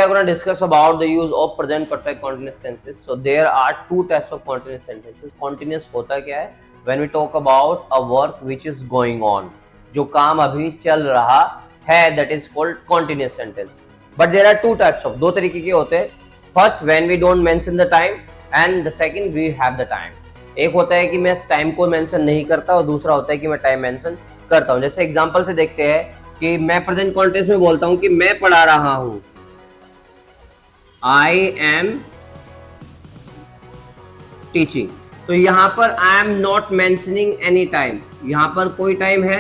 are going to discuss about the use of present perfect continuous tenses. So there are two types of continuous sentences. Continuous होता क्या है? When we talk about a work which is going on, जो काम अभी चल रहा है, that is called continuous sentence. But there are two types of, दो तरीके के होते हैं. First, when we don't mention the time, and the second, we have the time. एक होता है कि मैं टाइम को मेंशन नहीं करता और दूसरा होता है कि मैं टाइम मेंशन करता हूं. जैसे एग्जांपल से देखते हैं कि मैं प्रेजेंट कॉन्टेक्स्ट में बोलता हूं कि मैं पढ़ा रहा हूं, I am teaching. तो यहां पर I am not mentioning any time. यहां पर कोई टाइम है,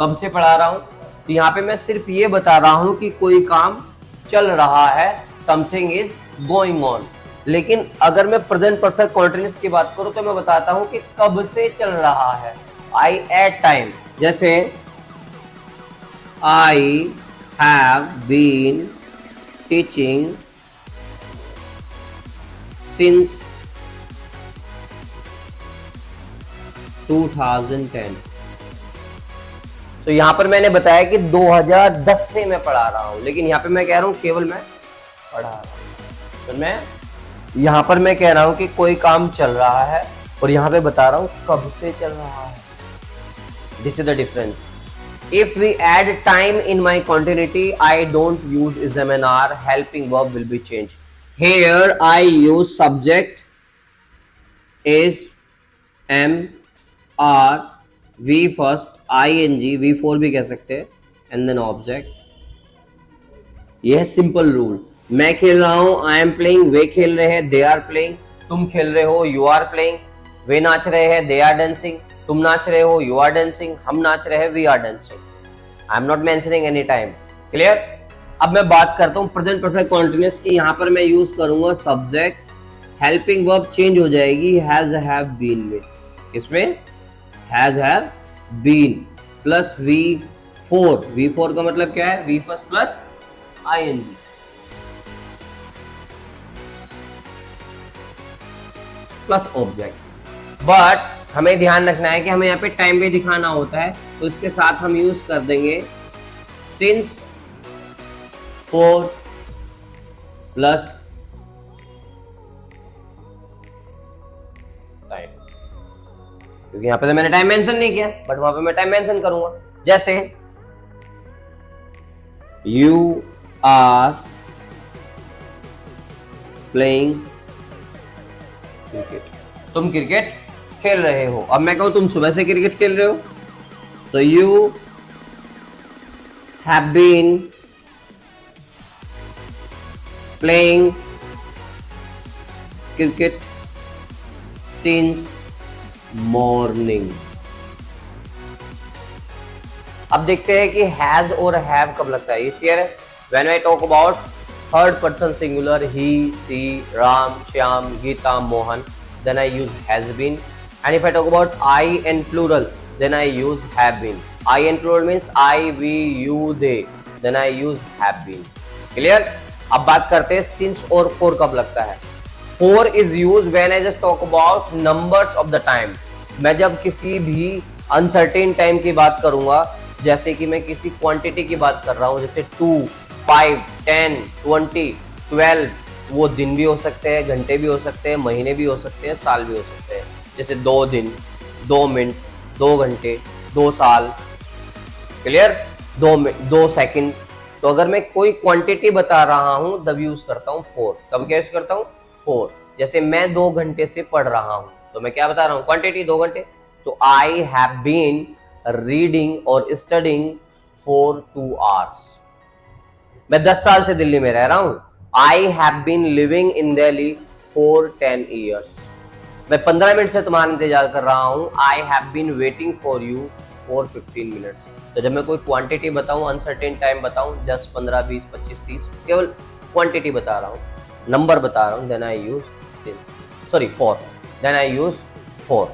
कब से पढ़ा रहा हूं, तो यहां पे मैं सिर्फ ये बता रहा हूं कि कोई काम चल रहा है, something is going on. लेकिन अगर मैं प्रेजेंट परफेक्ट कंटीन्यूअस की बात करूं तो मैं बताता हूं कि कब से चल रहा है. I at time. जैसे I have been teaching since 2010. तो यहां पर मैंने बताया कि 2010 से मैं पढ़ा रहा हूं, लेकिन यहां पे मैं कह रहा हूं केवल मैं पढ़ा रहा हूं. तो मैं यहां पर मैं कह रहा हूं कि कोई काम चल रहा है और यहां पे बता रहा हूं कब से चल रहा है. This is the difference. If we add time in my continuity, I don't use is am and are. Helping verb will be changed. Here I use subject is am are we first ing v4 भी कह सकते हैं and then object. यह simple rule. मैं खेल रहा हूं, I am playing, वे खेल रहे हैं, they are playing, तुम खेल रहे हो, you are playing, वे नाच रहे हैं, they are dancing, तुम नाच रहे हो, you are dancing, हम नाच रहे हैं, we are dancing. I am not mentioning any time. Clear? अब मैं बात करता हूँ प्रेजेंट परफेक्ट कंटीन्यूअस की. यहाँ पर मैं यूज करूंगा सब्जेक्ट, हेल्पिंग वर्ब चेंज हो जाएगी हैज हैव बीन में. इसमें has have been plus V4. V4 का मतलब क्या है? V first plus ing plus object. But हमें ध्यान रखना है कि हमें यहाँ पे टाइम भी दिखाना होता है, तो इसके साथ हम यूज कर देंगे सिंस 4 प्लस टाइम, क्योंकि यहाँ पे तो मैंने टाइम मेंशन नहीं किया, बट वहां पे मैं टाइम मेंशन करूंगा. जैसे यू आर प्लेइंग क्रिकेट, तुम क्रिकेट खेल रहे हो. अब मैं कहूं तुम सुबह से क्रिकेट खेल रहे हो, तो you have been playing cricket since morning. अब देखते हैं कि हैज और हैव कब लगता है. इस here when I talk about third person singular, he, she, Ram, Shyam, Gita, Mohan, then I use has been. And if I talk about I and plural, then I use have been. I and plural means I, we, you, they, then I use have been. Clear? अब बात करते हैं since और for कब लगता है. For is used when I just talk about numbers of the time. मैं जब किसी भी uncertain time की बात करूंगा, जैसे कि मैं किसी क्वांटिटी की बात कर रहा हूं, जैसे 2, 5, 10, 20, 12, वो दिन भी हो सकते हैं, घंटे भी हो सकते हैं, महीने भी हो सकते हैं, साल भी हो सकते हैं. जैसे 2 दिन, 2 मिनट, 2 घंटे, 2 साल. क्लियर? 2 सेकंड. तो अगर मैं कोई क्वांटिटी बता रहा हूं तब यूज करता हूं फोर. तब क्या यूज करता हूं? फोर. जैसे मैं 2 घंटे से पढ़ रहा हूं, तो मैं क्या बता रहा हूं? क्वांटिटी 2 घंटे. तो आई हैव बीन रीडिंग और स्टडिंग फॉर 2 आवर्स. मैं 10 साल से दिल्ली में रह रहा हूं. I have been living in Delhi for 10 years. मैं 15 मिनट से तुम्हारा इंतजार कर रहा हूँ. I have been waiting for you for 15 minutes. तो जब मैं कोई क्वांटिटी बताऊँ, अनसर्टेन टाइम बताऊँ, 10, 15, 20, 25, 30, केवल क्वांटिटी बता रहा हूँ, नंबर बता रहा हूँ, then I use since, sorry, for, then I use for.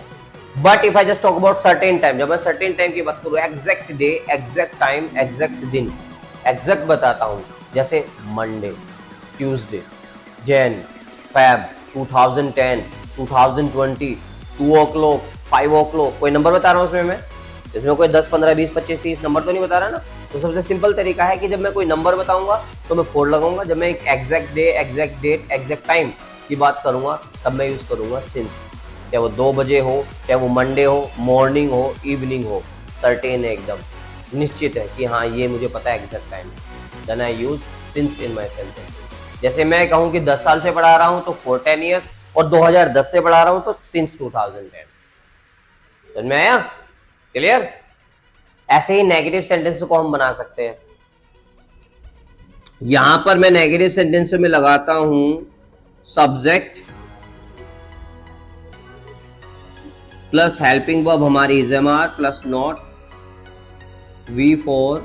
But if I just talk about certain time, जब मैं certain time की बात करूँ, exact day, exact time, exact दिन, exact बताता हूँ, जैसे Monday, Tuesday, Jan, Feb, 2010, 2020, 2 o'clock, 5 o'clock, कोई नंबर बता रहा हूँ उसमें मैं? इसमें कोई 10, 15, 20, 25, 30 नंबर तो नहीं बता रहा ना. तो सबसे सिंपल तरीका है कि जब मैं कोई नंबर बताऊंगा तो मैं फोर लगाऊंगा, जब मैं एक exact day, exact date, exact time की बात करूंगा तब मैं यूज करूंगा सिंस। चाहे वो 2 बजे हो, चाहे वो मंडे हो, मॉर्निंग हो, इवनिंग हो, सर्टेन है, एकदम निश्चित है कि हाँ ये मुझे पता है exact time. Then I use since in my sentence. जैसे मैं कहूँ कि 10 साल से पढ़ा रहा हूँ तो फॉर 10 ईयर्स, और 2010 से पढ़ा रहा हूँ तो सिंस 2010। समझ में आया? क्लियर? ऐसे ही नेगेटिव सेंटेंस को हम बना सकते हैं। यहां पर मैं नेगेटिव सेंटेंस में लगाता हूं सब्जेक्ट प्लस हेल्पिंग वर्ब हमारी is am are plus not V4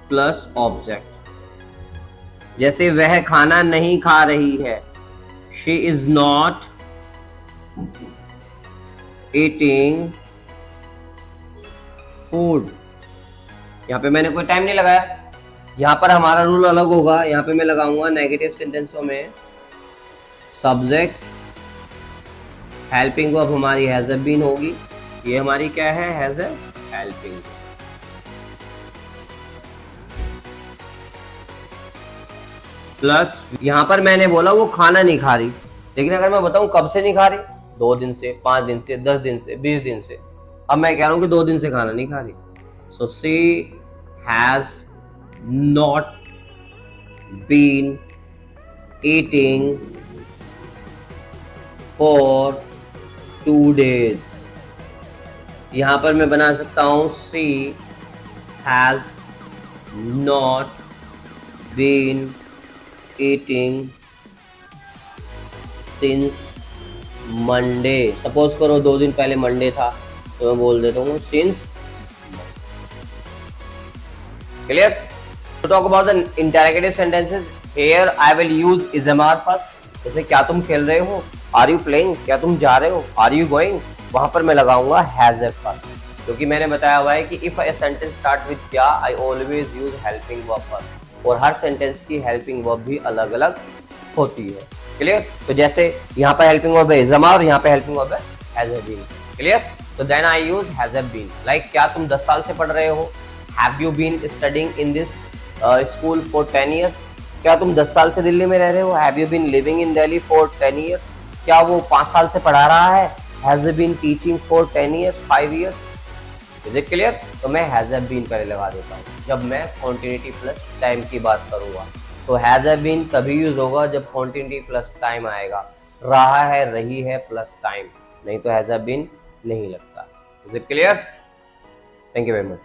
plus object. जैसे वह खाना नहीं खा रही है, she is not eating food. यहां पे मैंने कोई टाइम नहीं लगाया, यहां पर हमारा रूल अलग होगा। यहां पे मैं लगाऊंगा नेगेटिव सेंटेंसों में सब्जेक्ट, हेल्पिंग वर्ब हमारी हैज बीन होगी, ये हमारी क्या है, हैज ए हेल्पिंग। प्लस यहां पर मैंने बोला वो खाना नहीं खा रही, लेकिन अगर मैं बताऊं कब से नहीं खा रही, 2 दिन से, 5 दिन से, 10 दिन से, 20 दिन से। अब मैं कह रहा हूं कि 2 दिन से खाना नहीं खा रही, so she has not been eating for 2 days। यहां पर मैं बना सकता हूं she has not been eating since Monday. Suppose करो 2 दिन पहले मंडे था तो मैं बोल देता हूँ since. Clear? To talk about the interrogative sentences, here I will use is am are first. जैसे क्या तुम खेल रहे हो, आर यू प्लेइंग, क्या तुम जा रहे हो, आर यू गोइंग, वहां पर मैं लगाऊंगा हैज ए फर्स्ट, क्योंकि मैंने बताया हुआ है कि if a sentence start with क्या, I always use helping verb first. और हर सेंटेंस की हेल्पिंग वर्ब भी अलग अलग होती है। क्लियर? तो जैसे यहाँ पे हेल्पिंग वर्ब है इज एम आर और यहाँ पे हेल्पिंग वर्ब है हैज ए बीन। क्लियर? तो then I use has a been. Like क्या तुम 10 साल से पढ़ रहे हो, have you been studying in this school for 10 years. क्या तुम 10 साल से दिल्ली में रह रहे हो, have you been living in Delhi for 10 years. क्या वो 5 साल से पढ़ा रहा है, has been teaching for 10 years, 5 years. Is it clear? तो मैं हैज बीन पहले लगा देता हूँ जब मैं कॉन्टिन्यूटी प्लस टाइम की बात करूंगा। तो हैज बीन तभी यूज होगा जब कॉन्टिन्यूटी प्लस टाइम आएगा। रहा है, रही है प्लस टाइम, नहीं तो हैज बीन नहीं लगता। Is it clear? Thank you very much.